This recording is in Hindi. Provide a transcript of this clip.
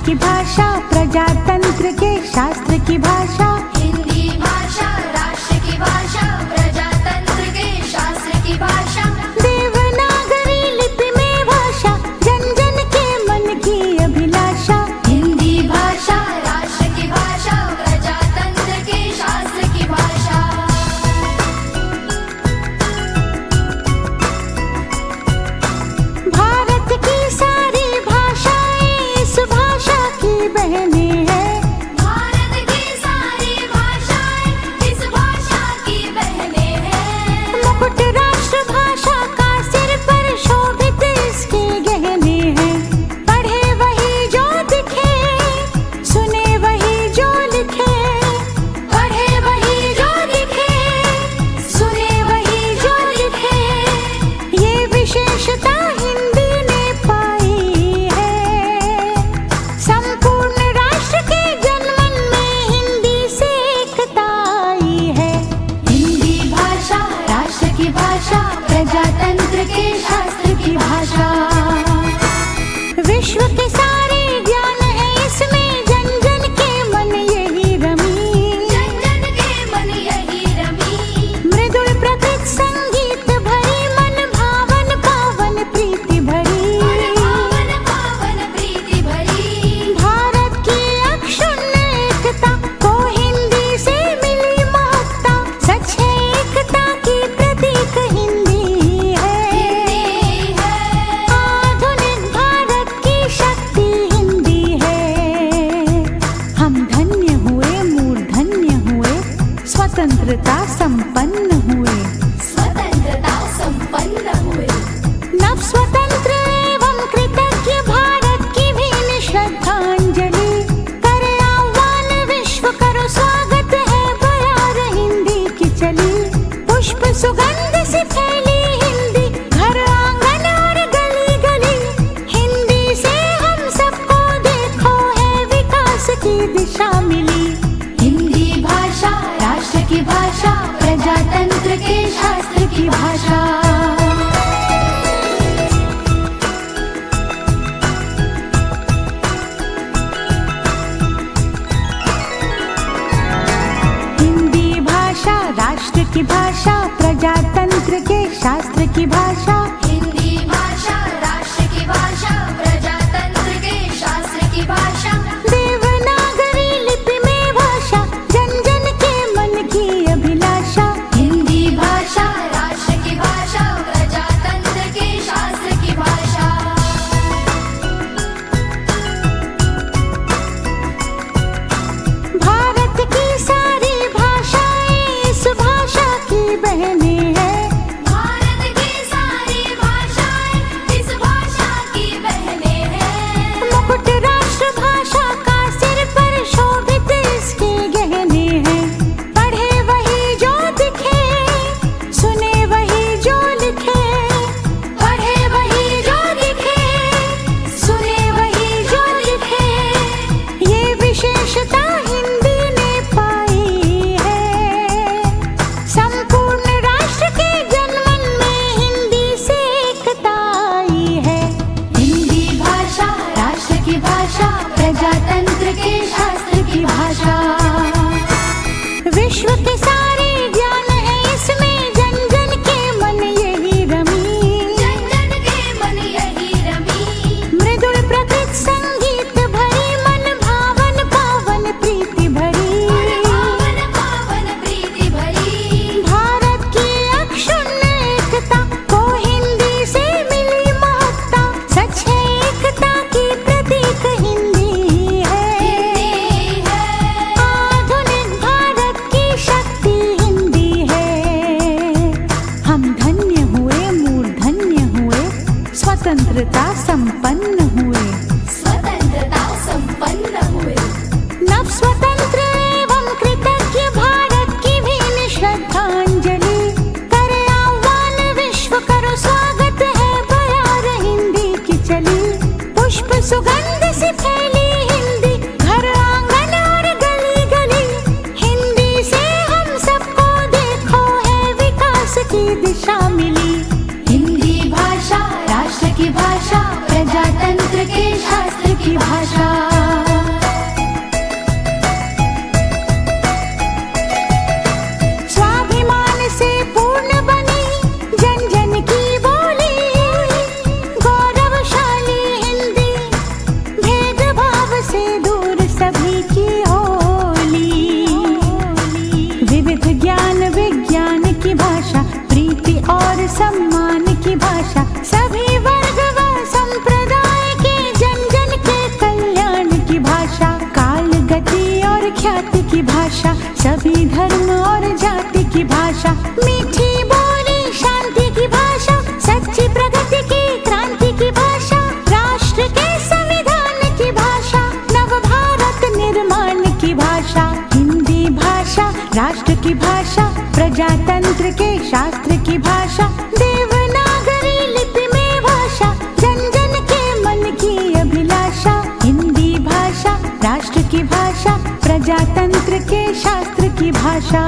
की भाषा, प्रजातंत्र के शास्त्र की भाषा। हिंदी भाषा राष्ट्र की भाषा, प्रजातंत्र के शास्त्र की भाषा। देवनागरी लिपि में भाषा, जन जन के मन की अभिलाषा। हिंदी भाषा राष्ट्र की भाषा, प्रजातंत्र के शास्त्र की भाषा। भारत की सारी भाषाएं इस भाषा की बहनें हैं। भारत की सारी भाषाएं इस भाषा की बहनें हैं। मुकुट राष्ट्र भाषा का सिर पर शोभित इसके गहने हैं। पढ़े वही जो दिखे, सुने वही जो लिखे। पढ़े वही जो लिखे, सुने वही जो लिखे। ये विशेषता हिंदी ने पाई है। संपूर्ण राष्ट्र के जनमन में हिंदी से एकता आई है। हिंदी भाषा राष्ट्र की भाषा, प्रजातंत्र के शास्त्र की भाषा। विश्व के सारे ज्ञान है इसमें, जन जन के मन यही रमी। जन जन के मन यही रमी। मृदुल प्रकृत संगीत भरी, मन भावन पावन प्रीति भरी। पावन पावन प्रीति भरी। भारत की अक्षुण्ण एकता को हिंदी से मिली महत्ता। सच है एकता की प्रतीक हिंदी है। हिंदी है। आधुनिक भारत की शक्ति हिंदी है। हम धन्य हुए, मूर्धन्य हुए, स्वतंत्रता संपन्न हुए। स्वतंत्रता संपन्न हुए। नव स्वतंत्र एवं कृतज्ञ भारत की भी श्रद्धांजलि। करे आह्वान विश्व, करो स्वागत है बयार हिंदी की चली। पुष्प सुगंध से फैली हिंदी, घर आंगन और गली गली। हिंदी से हम सबको देखो है विकास की दिशा मिली। हिंदी भाषा राष्ट्र की भाषा, प्रजातंत्र के शास्त्र की भाषा। हिंदी भाषा राष्ट्र की भाषा, प्रजातंत्र के शास्त्र की भाषा। हिंदी भाषा राष्ट्र की भाषा, प्रजातंत्र के शास्त्र की भाषा। देवनागरी लिपि में भाषा, जन जन के मन की अभिलाषा। हिंदी भाषा राष्ट्र की भाषा, प्रजातंत्र के शास्त्र की भाषा। भारत की सारी भाषाएं इस भाषा की बहनें हैं। भारत की सारी ख्याति की भाषा, सभी धर्म और जाति की भाषा, मीठी बोली शांति की भाषा, सच्ची प्रगति की क्रांति की भाषा, राष्ट्र के संविधान की भाषा, नव भारत निर्माण की भाषा। हिंदी भाषा राष्ट्र की भाषा, प्रजातंत्र के शास्त्र की भाषा, देवनागरी लिपि में भाषा, जन जन के मन की अभिलाषा। हिंदी भाषा राष्ट्र की भाषा, प्रजातंत्र के शास्त्र की भाषा।